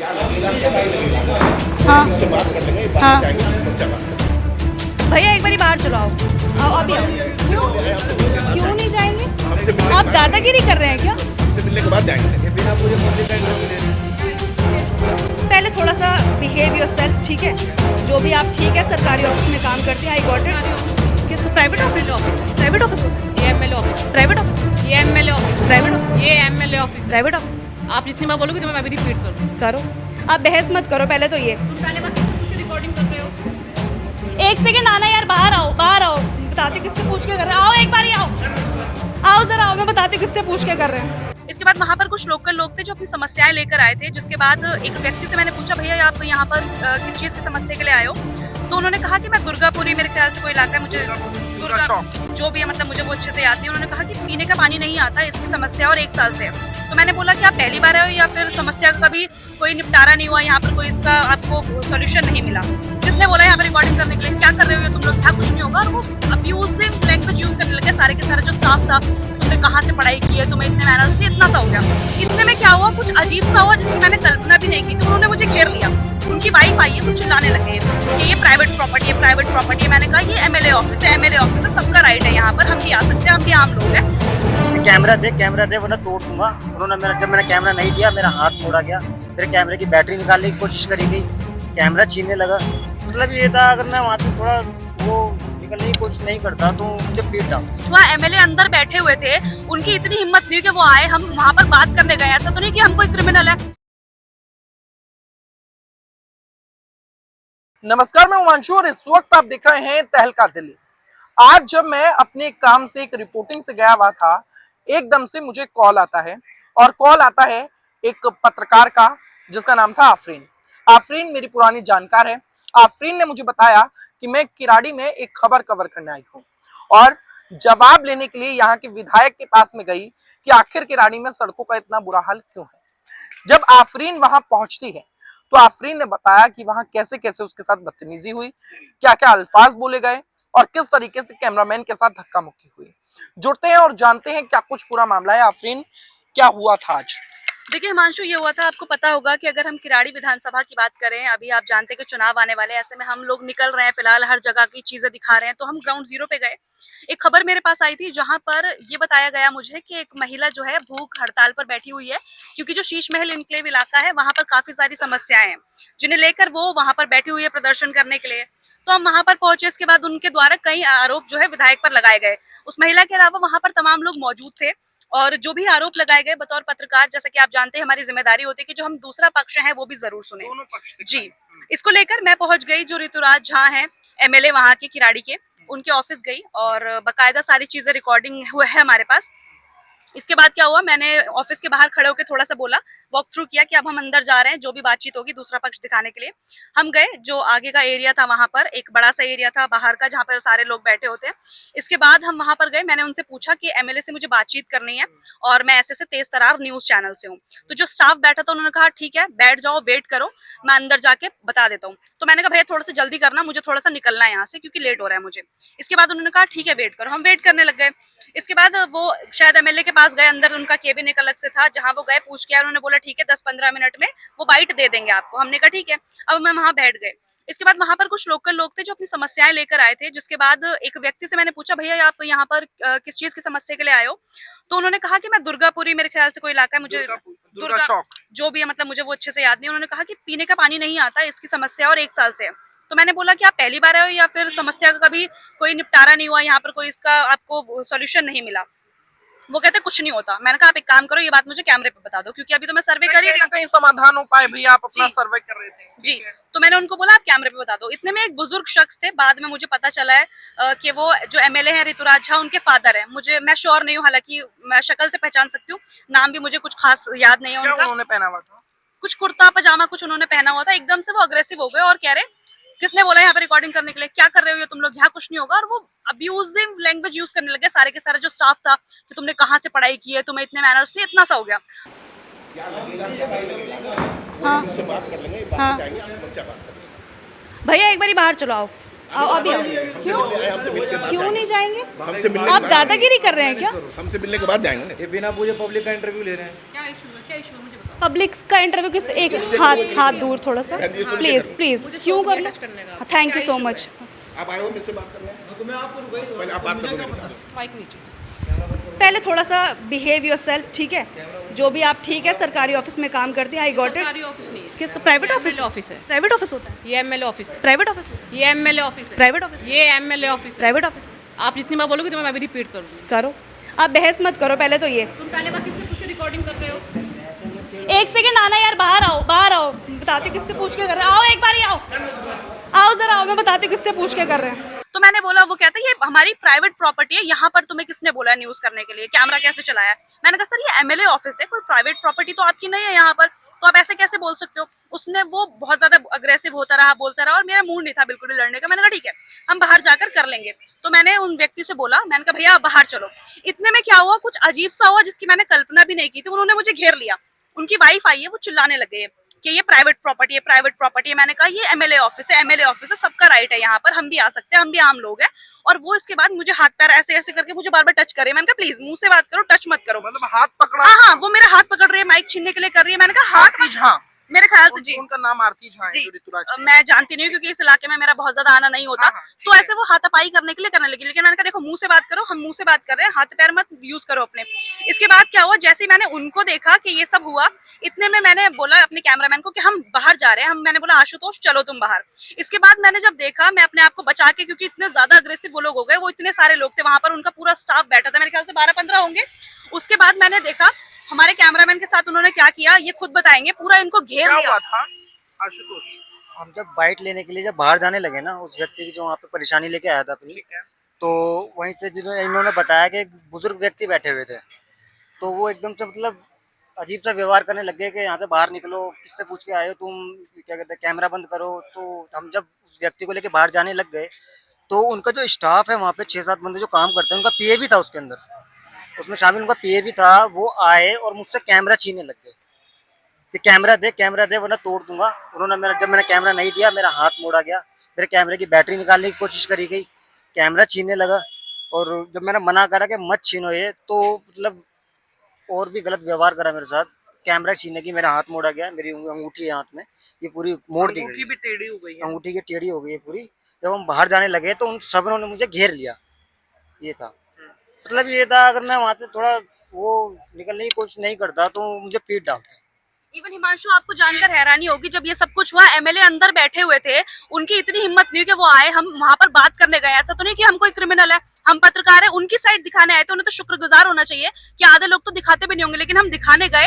हाँ उनसे बात कर लेंगे, बाद हाँ में जाएंगे, उससे बात करेंगे। भैया एक बारी बाहर चलो आओ आओ अभी आओ क्यों क्यों नहीं जाएंगे हमसे मिलने आप के बाद दादागिरी कर रहे हैं क्या हमसे मिलने के बाद जाएंगे। ये बिना पूरे पब्लिक का इंटरव्यू ले रहे हैं। पहले थोड़ा सा बिहेव योर सेल्फ, ठीक है? जो भी आप ठीक है सरकारी ऑफिस में काम करते हैं, आई गॉट इट। किस प्राइवेट ऑफिस प्राइवेट ऑफिस होता है? ये एमएलए ऑफिस, प्राइवेट ऑफिस ये एमएलए ऑफिस, प्राइवेट ऑफिस ये एमएलए ऑफिस। प्राइवेट ऑफिस आप जितनी बार बोलोगे तो मैं भी रिपीट करूँ। करो, आप बहस मत करो पहले तो ये। तुम पहले बात किससे रिकॉर्डिंग कर रहे हो? एक सेकंड आना यार, बाहर आओ बताती हूँ किससे पूछ के कर रहे हैं। आओ एक बार ही आओ जरा आओ, मैं बताती हूँ किससे पूछ के कर रहे हैं। इसके बाद वहाँ पर कुछ लोकल लोग थे जो अपनी समस्याएं लेकर आए थे, जिसके बाद एक व्यक्ति से मैंने पूछा भैया आप यहाँ पर किस चीज़ की समस्या के लिए आए हो? तो उन्होंने कहा कि मैं दुर्गापुरी, मेरे ख्याल से कोई इलाका है, मुझे दुर्गा जो भी है, मतलब मुझे वो अच्छे से याद नहीं। उन्होंने कहा कि पीने का पानी नहीं आता, इसकी समस्या और 1 साल से है। तो मैंने बोला कि आप पहली बार आए हो या फिर समस्या का कभी कोई निपटारा नहीं हुआ, यहाँ पर कोई इसका आपको सोल्यूशन नहीं मिला? जिसने बोला यहाँ पर रिकॉर्डिंग करने के लिए, क्या कर रहे हो ये तुम लोग, यहाँ कुछ नहीं होगा। और वो अब्यूजिव लैंग्वेज यूज करने लगे सारे के सारे जो स्टाफ था। तुमने कहाँ से पढ़ाई की है, तुम्हें इतने मैनर्स थे, इतना सा हो गया। इतने में क्या हुआ, कुछ अजीब सा हुआ जिसकी मैंने कल्पना भी नहीं की। तो उन्होंने मुझे घेर लिया, उनकी वाइफ आई है, कुछ चिल्लाने लगे कि ये प्राइवेट प्रॉपर्टी है, प्राइवेट प्रॉपर्टी है। मैंने कहा ये एमएलए ऑफिस है, एमएलए ऑफिस है, सबका राइट है यहाँ पर, हम भी आ सकते हैं, हम भी आम लोग हैं। कैमरा दे वरना तोड़ दूंगा। उन्होंने जब मैंने कैमरा नहीं दिया, मेरा हाथ मोड़ा गया, फिर कैमरे की बैटरी निकालने की कोशिश करी गई, कैमरा छीनने लगा। मतलब ये था अगर मैं वहाँ से थोड़ा वो निकलने की कोशिश नहीं करता तो मुझे पीट डालता। वहाँ एमएलए अंदर बैठे हुए थे, उनकी इतनी हिम्मत नहीं कि वो आए, हम वहाँ पर बात करने गए। ऐसा तो नहीं कि हम कोई क्रिमिनल है। नमस्कार, मैं उमांशु और इस वक्त आप देख रहे हैं तहलका दिल्ली। आज जब मैं अपने काम से एक रिपोर्टिंग से गया हुआ था, एकदम से मुझे कॉल आता है और कॉल आता है एक पत्रकार का जिसका नाम था आफरीन। आफरीन मेरी पुरानी जानकार है। आफरीन ने मुझे बताया कि मैं किराड़ी में एक खबर कवर करने आई हूँ और जवाब लेने के लिए यहाँ के विधायक के पास में गई कि आखिर किराड़ी में सड़कों का इतना बुरा हाल क्यों है। जब आफरीन वहां पहुंचती है तो आफरीन ने बताया कि वहां कैसे कैसे उसके साथ बदतमीजी हुई, क्या क्या अल्फाज बोले गए और किस तरीके से कैमरामैन के साथ धक्का मुक्की हुई। जुड़ते हैं और जानते हैं क्या कुछ पूरा मामला है। आफरीन, क्या हुआ था आज? देखिए हिमांशु, ये हुआ था, आपको पता होगा कि अगर हम किराड़ी विधानसभा की बात करें, अभी आप जानते हैं कि चुनाव आने वाले हैं, ऐसे में हम लोग निकल रहे हैं, फिलहाल हर जगह की चीजें दिखा रहे हैं, तो हम ग्राउंड जीरो पे गए। एक खबर मेरे पास आई थी जहां पर ये बताया गया मुझे कि एक महिला जो है भूख हड़ताल पर बैठी हुई है, क्योंकि जो शीश महल इनक्लेव इलाका है वहां पर काफी सारी समस्याएं हैं जिन्हें लेकर वो वहां पर बैठी हुई है प्रदर्शन करने के लिए। तो हम वहां पर पहुंचे, इसके बाद उनके द्वारा कई आरोप जो है विधायक पर लगाए गए। उस महिला के अलावा वहां पर तमाम लोग मौजूद थे और जो भी आरोप लगाए गए, बतौर पत्रकार जैसा कि आप जानते हैं हमारी जिम्मेदारी होती है कि जो हम दूसरा पक्ष है वो भी जरूर सुने। दोनों पक्ष जी, इसको लेकर मैं पहुंच गई, जो ऋतुराज झा हैं एमएलए वहां के किराड़ी के, उनके ऑफिस गई और बकायदा सारी चीजें रिकॉर्डिंग हुआ है हमारे पास। इसके बाद क्या हुआ, मैंने ऑफिस के बाहर खड़े होकर थोड़ा सा बोला, वॉक थ्रू किया कि अब हम अंदर जा रहे हैं, जो भी बातचीत होगी दूसरा पक्ष दिखाने के लिए। हम गए, जो आगे का एरिया था वहां पर एक बड़ा सा एरिया था बाहर का जहां पर सारे लोग बैठे होते हैं। इसके बाद हम वहां पर गए, मैंने उनसे पूछा कि एमएलए से मुझे बातचीत करनी है और मैं ऐसे तेज तरार न्यूज चैनल से हूँ। तो जो स्टाफ बैठा था उन्होंने कहा ठीक है बैठ जाओ, वेट करो, मैं अंदर जाके बता देता हूँ। तो मैंने कहा भैया थोड़ा सा जल्दी करना, मुझे थोड़ा सा निकलना है यहाँ से क्योंकि लेट हो रहा है मुझे। इसके बाद उन्होंने कहा ठीक है वेट करो, हम वेट करने लग गए। इसके बाद वो शायद एमएलए के पास गए, अंदर उनका केबिन एक अलग से था जहां वो गए, पूछ के उन्होंने बोला ठीक है 10-15 मिनट में वो बाइट दे देंगे आपको। हमने कहा ठीक है, अब मैं वहां बैठ गए। इसके बाद वहां पर कुछ लोकल लोग थे जो अपनी समस्याएं लेकर आए थे, जिसके बाद एक व्यक्ति से मैंने पूछा भैया आप यहाँ पर किस चीज की समस्या के लिए आए हो? तो उन्होंने कहा कि मैं दुर्गापुरी, मेरे ख्याल से कोई इलाका है, मुझे दुर्गा चौक जो भी है, मतलब मुझे वो अच्छे से याद नहीं। उन्होंने कहा कि पीने का पानी नहीं आता, इसकी समस्या और 1 साल से है। तो मैंने बोला कि आप पहली बार आए हो या फिर समस्या का कभी कोई निपटारा नहीं हुआ, यहाँ पर कोई इसका आपको सोल्यूशन नहीं मिला? वो कहते कुछ नहीं होता। मैंने कहा आप एक काम करो, ये बात मुझे कैमरे पे बता दो क्योंकि अभी तो मैं सर्वे कर ही रही हूँ। कहीं समाधान हो पाए भैया, आप अपना जी। सर्वे कर रहे थे। जी, तो मैंने उनको बोला आप कैमरे पे बता दो। इतने में एक बुजुर्ग शख्स थे, बाद में मुझे पता चला है कि वो जो एमएलए हैं ऋतुराज झा, उनके फादर हैं। मैं श्योर नहीं हूँ, हालांकि मैं शक्ल से पहचान सकती हूँ, नाम भी मुझे कुछ खास याद नहीं है क्या उनका। उन्होंने पहना हुआ था? कुछ कुर्ता पजामा कुछ उन्होंने पहना हुआ था। एकदम से वो अग्रेसिव हो गए और कह रहे किसने बोला यहाँ पे रिकॉर्डिंग करने के लिए, क्या कर रहे हो ये तुम लोग, यहाँ कुछ नहीं होगा। और वो अब्यूजिव लैंग्वेज यूज करने लगे सारे के सारे जो स्टाफ था कि तुमने कहाँ से पढ़ाई की है, तुम्हें इतने मैनर्स थे, इतना सा हो गया। क्या लगेगा, क्या नहीं लगेगा, हाँ उनसे बात कर लेंगे, बाद हाँ में जाएंगे, आप समस्या बात करेंगे। भैया एक बारी बाहर चलो आओ अभी आओ। क्यों हमसे मिलने के बाद क्यों नहीं जाएंगे? हमसे मिलने आप के बाद दादागिरी कर रहे हैं क्या? हमसे मिलने के बाद जाएंगे ना। ये बिना पूरे पब्लिक का इंटरव्यू ले रहे हैं। क्या इशू है, क्या इशू है मुझे बताओ। पब्लिक का इंटरव्यू किस एक हाथ दूर थोड़ा सा प्लीज प्लीज क्यों कर लो थैंक यू सो मच आप आए हो मुझसे बात करने पहले आप बात करो मेरे साथ माइक नीचे। पहले थोड़ा सा बिहेव योर सेल्फ, ठीक है? जो भी आप ठीक है सरकारी ऑफिस में काम करते हैं, आई गॉट इट। सरकारी ऑफिस नहीं है, किस प्राइवेट ऑफिस? MLA ऑफिस है। प्राइवेट ऑफिस होता है? ये एमएलए ऑफिस है। Private office? ये एमएलए ऑफिस है। Private office? ये एमएलए ऑफिस है। Private office? आप जितनी बार बोलोगे तो मैं भी रिपीट करूँगी। करो, आप बहस मत करो पहले तो ये। तुम पहले बार किससे पूछ के रिकॉर्डिंग कर रहे हो? एक सेकंड आना यार, बाहर आओ, बाहर आओ, बताती हूँ किससे पूछ के कर रहे हैं। आओ एक बार ही आओ, आओ जरा आओ, मैं बताती हूँ किससे पूछ के कर रहे हैं। तो मैंने बोला, वो कहता है ये हमारी प्राइवेट प्रॉपर्टी है, यहाँ पर तुम्हें किसने बोला न्यूज करने के लिए, कैमरा कैसे चलाया? मैंने कहा सर ये एमएलए ऑफिस है, कोई प्राइवेट प्रॉपर्टी तो आपकी नहीं है यहाँ पर, तो आप ऐसे कैसे बोल सकते हो? उसने वो बहुत ज्यादा अग्रेसिव होता रहा, बोलता रहा, और मेरा मूड नहीं था बिल्कुल भी लड़ने का। मैंने कहा ठीक है हम बाहर जाकर कर लेंगे। तो मैंने उन व्यक्ति से बोला, मैंने कहा भैया आप बाहर चलो। इतने में क्या हुआ, कुछ अजीब सा हुआ जिसकी मैंने कल्पना भी नहीं की थी। उन्होंने मुझे घेर लिया, उनकी वाइफ आई है, वो चिल्लाने लगे कि ये प्राइवेट प्रॉपर्टी है, प्राइवेट प्रॉपर्टी है। मैंने कहा ये एमएलए ऑफिस है, एमएलए ऑफिस है, सबका राइट है यहाँ पर, हम भी आ सकते हैं, हम भी आम लोग हैं। और वो इसके बाद मुझे हाथ पैर ऐसे ऐसे करके मुझे बार बार टच करे। मैंने कहा प्लीज मुंह से बात करो, टच मत करो। मतलब हाथ पकड़ा? हाँ हाँ, वो मेरा हाथ पकड़ रही है, माइक छीनने के लिए कर रही है। मैंने कहा हाथ आरती झा, मेरे ख्याल से जी, उनका नाम आरती झा है जी, जो ऋतुराज की। मैं जानती नहीं हूँ क्योंकि इस इलाके में मेरा बहुत ज्यादा आना नहीं होता। हाँ, हाँ, तो ऐसे वो हाथापाई करने के लिए करने लगी, लेकिन मैंने कहा देखो मुंह से बात करो, हम मुंह से बात कर रहे हैं, हाथ पैर मत यूज करो अपने। इसके बाद क्या हुआ, जैसे ही मैंने उनको देखा कि ये सब हुआ, इतने में मैंने बोला अपने कैमरामैन को कि हम बाहर जा रहे हैं। मैंने बोला आशुतोष चलो तुम बाहर। इसके बाद मैंने जब देखा, मैं अपने आप को बचा के, क्योंकि इतने ज्यादा अग्रेसिव वो लोग हो गए, वो इतने सारे लोग थे वहां पर, उनका पूरा स्टाफ बैठा था, मेरे ख्याल से 12-15 होंगे। उसके बाद मैंने देखा हमारे कैमरामैन के साथ उन्होंने क्या किया, ये खुद बताएंगे, पूरा इनको घेर क्या लिया। हुआ था आशुतोष? हम जब बाइट लेने के लिए जब बाहर जाने लगे ना, उस व्यक्ति की जो वहाँ पे परेशानी लेके आया था अपनी, ठीक है। तो वहीं से जिन्होंने इन्होंने बताया कि एक बुजुर्ग व्यक्ति बैठे हुए थे, तो वो एकदम से मतलब अजीब सा व्यवहार करने लग गए कि यहाँ से बाहर निकलो, किससे पूछ के आए हो तुम, क्या कहते हैं कैमरा बंद करो। तो हम जब उस व्यक्ति को लेके बाहर जाने लग गए, तो उनका जो स्टाफ है वहाँ पे 6-7 बंदे जो काम करते हैं, उनका पीए भी था उसके अंदर, उसमें शामिल उनका पीए भी था। वो आए और मुझसे कैमरा छीनने लग गए कि कैमरा दे वरना तोड़ दूंगा। उन्होंने जब मैंने कैमरा नहीं दिया, मेरा हाथ मोड़ा गया, मेरे कैमरे की बैटरी निकालने की कोशिश करी गई, कैमरा छीनने लगा। और जब मैंने मना करा कि मत छीनो ये, तो मतलब और भी गलत व्यवहार करा मेरे साथ। कैमरा छीनने की, मेरा हाथ मोड़ा गया, मेरी अंगूठी है हाथ में, ये पूरी मोड़ दी अंगूठी गई, भी टेढ़ी हो गई है। अंगूठी की टेढ़ी हो गई है पूरी। जब हम बाहर जाने लगे तो उन सब ने मुझे घेर लिया, ये था। मतलब ये था, अगर मैं वहां से थोड़ा वो निकलने की कोशिश नहीं करता तो मुझे पीट डालते। इवन हिमांशु आपको जानकर हैरानी होगी, जब ये सब कुछ हुआ एमएलए अंदर बैठे हुए थे, उनकी इतनी हिम्मत नहीं कि वो आए, हम वहां पर बात करने गए। ऐसा तो नहीं कि हम कोई क्रिमिनल है, हम पत्रकार है, उनकी साइड दिखाने आए थे। उन्हें तो शुक्रगुजार होना चाहिए कि आधे लोग तो दिखाते भी नहीं होंगे, लेकिन हम दिखाने गए।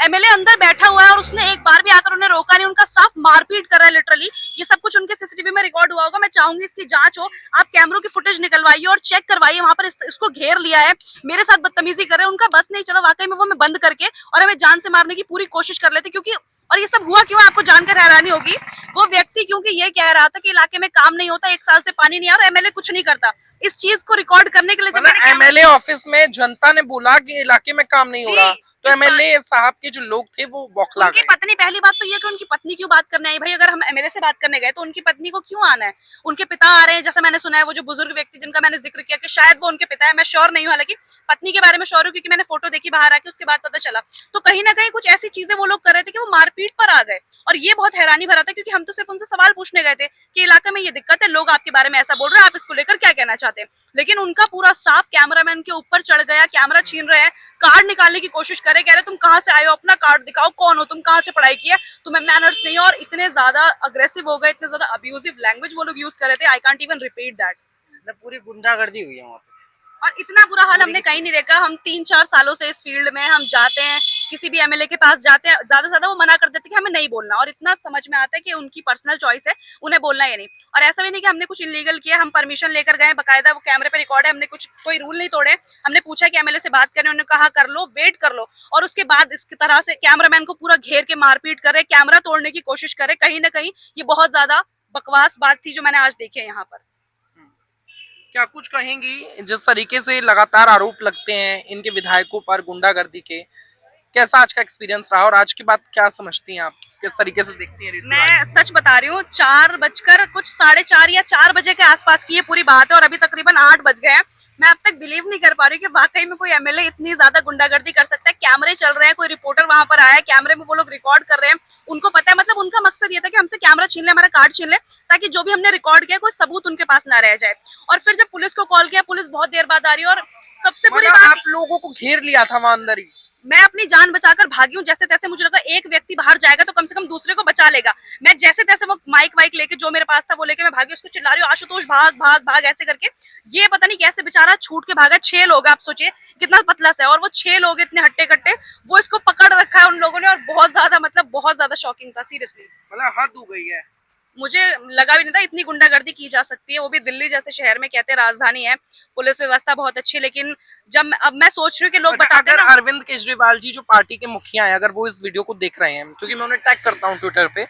एमएलए अंदर बैठा हुआ है और उसने एक बार भी आकर उन्हें रोका नहीं। उनका स्टाफ मारपीट कर रहा है लिटरली। ये सब कुछ उनके सीसीटीवी में रिकॉर्ड हुआ होगा। मैं चाहूंगी इसकी जांच हो, आप कैमरों की फुटेज निकलवाइए और चेक करवाइए। वहां पर इसको घेर लिया है, मेरे साथ बदतमीजी कर रहे हैं, उनका बस नहीं चला वाकई में, वो हमें बंद करके और हमें जान से मारने की पूरी कोशिश कर लेते। क्योंकि और ये सब हुआ क्यों, आपको जानकर हैरानी होगी। वो व्यक्ति क्योंकि ये कह रहा था कि इलाके में काम नहीं होता, 1 साल से पानी नहीं आ रहा, एमएलए कुछ नहीं करता। इस चीज को रिकॉर्ड करने के लिए जब मैंने एमएलए ऑफिस में जनता ने बोला कि इलाके में काम नहीं हो रहा, तो एमएलए साहब के जो लोग थे वो बौखला उनकी गए। पत्नी, पहली बात तो ये कि उनकी पत्नी क्यों बात करने आई? भाई अगर हम एमएलए से बात करने गए तो उनकी पत्नी को क्यों आना है? उनके पिता आ रहे हैं, जैसा मैंने सुना है, वो जो बुजुर्ग व्यक्ति जिनका मैंने जिक्र किया कि शायद वो उनके पिता है, मैं श्योर नहीं हूँ, हालांकि पत्नी के बारे में श्योर हूँ क्योंकि मैंने फोटो देखी बाहर आके, उसके बाद पता चला। तो कहीं ना कहीं कुछ ऐसी चीजें वो लोग कर रहे थे कि वो मारपीट पर आ गए। और ये बहुत हैरानी भरा था क्योंकि हम तो सिर्फ उनसे सवाल पूछने गए थे कि इलाके में ये दिक्कत है, लोग आपके बारे में ऐसा बोल रहे हैं, आप इसको लेकर क्या कहना चाहते हैं। लेकिन उनका पूरा स्टाफ कैमरामैन के ऊपर चढ़ गया, कैमरा छीन रहे हैं, कार्ड निकालने की कोशिश करे, कह रहे तुम कहाँ से आए हो, अपना कार्ड दिखाओ, कौन हो तुम, कहाँ से पढ़ाई की है, तुम्हें मैनर्स नहीं है। और इतने ज्यादा अग्रेसिव हो गए, इतने ज्यादा अब्यूजिव लैंग्वेज वो लोग यूज कर रहे थे, I can't even repeat that. मतलब पूरी गुंडागर्दी हुई है वहाँ पे। और इतना बुरा हाल हमने कहीं नहीं देखा। हम 3-4 सालों से इस फील्ड में, हम जाते हैं किसी भी एमएलए के पास जाते हैं, ज्यादा से ज्यादा वो मना कर देते कि हमें नहीं बोलना, और इतना समझ में आता है कि उनकी पर्सनल चॉइस है, उन्हें बोलना या नहीं। और ऐसा भी नहीं कि हमने कुछ इलीगल किया, हम परमिशन लेकर गए, बकायदा वो कैमरे पे रिकॉर्ड है, हमने कुछ कोई रूल नहीं तोड़े। हमने पूछा कि एमएलए से बात करें, उन्होंने कहा कर लो, वेट कर लो, और उसके बाद इस तरह से कैमरामैन को पूरा घेर के मारपीट करे, कैमरा तोड़ने की कोशिश करे। कहीं ना कहीं ये बहुत ज्यादा बकवास बात थी जो मैंने आज देखी है यहाँ पर। क्या कुछ कहेंगी, जिस तरीके से लगातार आरोप लगते हैं इनके विधायकों पर गुंडागर्दी के, कैसा आज का एक्सपीरियंस रहा और आज के बाद क्या समझती हैं आप, किस तरीके से देखती हैं ऋतुराज? मैं सच बता रही हूँ, 4:04 या 4 बजे के आसपास की ये पूरी बात है और अभी तकरीबन 8 बज गए हैं। मैं अब तक बिलीव नहीं कर पा रही हूँ कि वाकई में कोई एमएलए इतनी ज्यादा गुंडागर्दी कर सकता है। कैमरे चल रहे हैं, कोई रिपोर्टर वहां पर आया है, कैमरे में वो लोग रिकॉर्ड कर रहे हैं। उनको पता है, मतलब उनका मकसद ये था कि हमसे कैमरा छीन ले, हमारा कार्ड छीन ले, ताकि जो भी हमने रिकॉर्ड किया कोई सबूत उनके पास ना रह जाए। और फिर जब पुलिस को कॉल किया, पुलिस बहुत देर बाद आ रही है और सबसे बुरी मतलब बात, आप लोगों को घेर लिया था वहां अंदर ही? मैं अपनी जान बचाकर भागी हूँ जैसे तैसे। मुझे लगा एक व्यक्ति बाहर जाएगा तो कम से कम दूसरे को बचा लेगा। मैं जैसे तैसे वो माइक वाइक लेके जो मेरे पास था वो लेके मैं भागी, उसको चिल्ला रही हूँ आशुतोष भाग भाग भाग ऐसे करके। ये पता नहीं कैसे बेचारा छूट के भागा। 6 लोग, आप सोचिए कितना पतला सा है, और वो 6 लोग इतने हट्टे कट्टे, वो इसको पकड़ रखा है उन लोगों ने। और बहुत ज्यादा, मतलब बहुत ज्यादा शॉकिंग था सीरियसली। मतलब हद हो गई है। मुझे लगा भी नहीं था इतनी गुंडागर्दी की जा सकती है, वो भी दिल्ली जैसे शहर में। कहते हैं राजधानी है, पुलिस व्यवस्था बहुत अच्छी है, लेकिन जब अब मैं सोच रही हूँ कि लोग बताते हैं अगर ना, अरविंद केजरीवाल जी जो पार्टी के मुखिया हैं, अगर वो इस वीडियो को देख रहे हैं, क्योंकि मैं उन्हें टैग करता हूँ ट्विटर पे,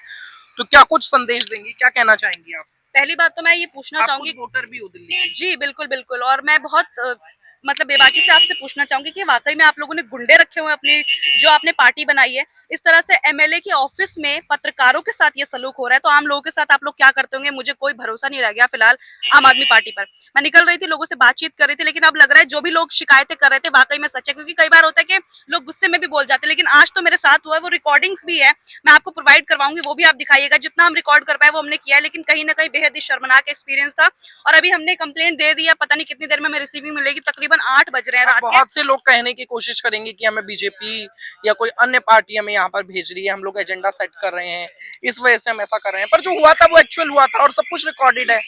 तो क्या कुछ संदेश देंगी, क्या कहना चाहेंगी आप? पहली बात तो मैं ये पूछना आप चाहूंगी, खुद वोटर भी हो दिल्ली की। जी बिल्कुल बिल्कुल, और मैं बहुत मतलब बेबाकी से आपसे पूछना चाहूंगी कि वाकई में आप लोगों ने गुंडे रखे हुए हैं अपनी, जो आपने पार्टी बनाई है। इस तरह से एमएलए के ऑफिस में पत्रकारों के साथ ये सलूक हो रहा है, तो आम लोगों के साथ आप लोग क्या करते होंगे? मुझे कोई भरोसा नहीं रह गया फिलहाल आम आदमी पार्टी पर। मैं निकल रही थी, लोगों से बातचीत कर रही थी, लेकिन अब लग रहा है जो भी लोग शिकायतें कर रहे थे वाकई में सच है। क्योंकि कई बार होता है कि लोग गुस्से में भी बोल जाते हैं, लेकिन आज तो मेरे साथ हुआ है। वो रिकॉर्डिंग्स भी है, मैं आपको प्रोवाइड करवाऊंगी, वो भी आप दिखाइएगा। जितना हम रिकॉर्ड कर पाए वो हमने किया है, लेकिन कहीं ना कहीं बेहद ही शर्मनाक एक्सपीरियंस था। और अभी हमने कंप्लेंट दे दी है, पता नहीं कितनी देर में हमें रिसीविंग मिलेगी। तकरीबन 8 बज रहे हैं रात के। बहुत से लोग कहने की कोशिश करेंगे कि हमें बीजेपी या कोई अन्य पार्टी हमें यहाँ पर भेज रही है, हम लोग एजेंडा सेट कर रहे हैं, इस वजह से हम ऐसा कर रहे हैं। पर जो हुआ था वो एक्चुअल हुआ था और सब कुछ रिकॉर्डेड है।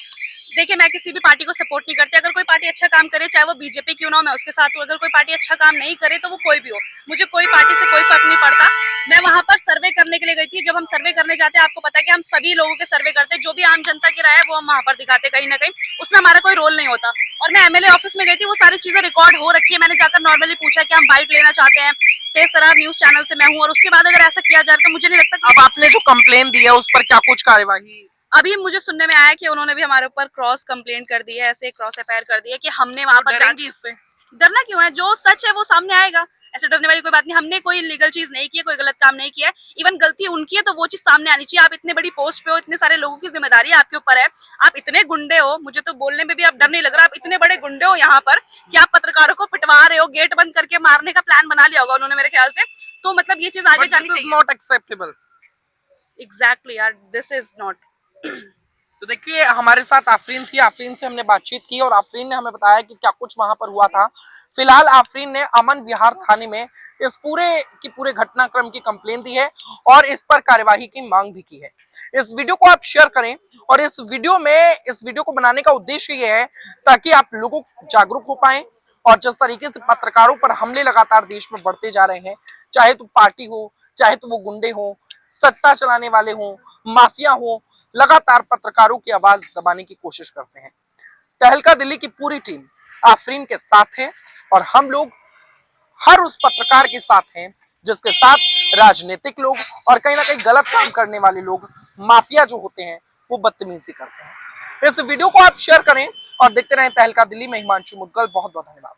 देखिए, मैं किसी भी पार्टी को सपोर्ट नहीं करती। अगर कोई पार्टी अच्छा काम करे, चाहे वो बीजेपी क्यों ना हो, मैं उसके साथ हूँ। अगर कोई पार्टी अच्छा काम नहीं करे तो वो कोई भी हो, मुझे कोई पार्टी से कोई फर्क नहीं पड़ता। मैं वहां पर सर्वे करने के लिए गई थी। जब हम सर्वे करने जाते हैं, आपको पता है कि हम सभी लोगों के सर्वे करते हैं, जो भी आम जनता की राय है वो हम वहां पर दिखाते हैं। कहीं ना कहीं उसमें हमारा कोई रोल नहीं होता। और मैं एमएलए ऑफिस में गई थी, वो सारी चीजें रिकॉर्ड हो रखी है। मैंने जाकर नॉर्मली पूछा कि हम बाइट लेना चाहते हैं, तेज तरार न्यूज चैनल से मैं हूँ। और उसके बाद अगर ऐसा किया जाए तो मुझे नहीं लगता कि अब आपने जो कंप्लेन दी है उस पर क्या कुछ कार्यवाही? अभी मुझे सुनने में आया कि उन्होंने भी हमारे ऊपर क्रॉस कंप्लेंट कर दी है, ऐसे क्रॉस एफआईआर कर दी है कि हमने वहां पर डरेंगी इससे? डरना क्यों है? जो सच है वो सामने आएगा, ऐसे डरने वाली कोई बात नहीं। हमने कोई लीगल चीज नहीं की है, कोई गलत काम नहीं किया है। इवन गलती उनकी है तो वो चीज सामने आनी चाहिए। आप इतने बड़ी पोस्ट पे हो, इतने सारे लोगों की जिम्मेदारी आपके ऊपर है, आप इतने गुंडे हो, मुझे तो बोलने में भी अब डर नहीं लग रहा। आप इतने बड़े गुंडे हो यहाँ पर कि आप पत्रकारों को पिटवा रहे हो, गेट बंद करके मारने का प्लान बना लिया होगा उन्होंने मेरे ख्याल से। तो मतलब ये चीज आगे जानी चाहिए। Not acceptable. एग्जैक्टली यार, दिस इज नॉट। तो देखिए, हमारे साथ आफरीन थी, आफरीन से हमने बातचीत की और आफरीन ने हमें बताया कि क्या कुछ वहां पर हुआ था। फिलहाल आफरीन ने अमन विहार थाने में इस पूरे घटनाक्रम की कंप्लेन दी है और इस पर कार्यवाही की मांग भी की है। इस वीडियो को आप शेयर करें और इस वीडियो को बनाने का उद्देश्य ये है ताकि आप लोगों जागरूक हो पाए। और जिस तरीके से पत्रकारों पर हमले लगातार देश में बढ़ते जा रहे हैं, चाहे तो पार्टी हो, चाहे तो वो गुंडे हो, सत्ता चलाने वाले हो, माफिया हो, लगातार पत्रकारों की आवाज दबाने की कोशिश करते हैं। तहलका दिल्ली की पूरी टीम आफरीन के साथ है और हम लोग हर उस पत्रकार के साथ हैं जिसके साथ राजनीतिक लोग और कहीं ना कहीं गलत काम करने वाले लोग, माफिया जो होते हैं, वो बदतमीजी करते हैं। इस वीडियो को आप शेयर करें और देखते रहें तहलका दिल्ली में। हिमांशु मुद्गल, बहुत बहुत धन्यवाद।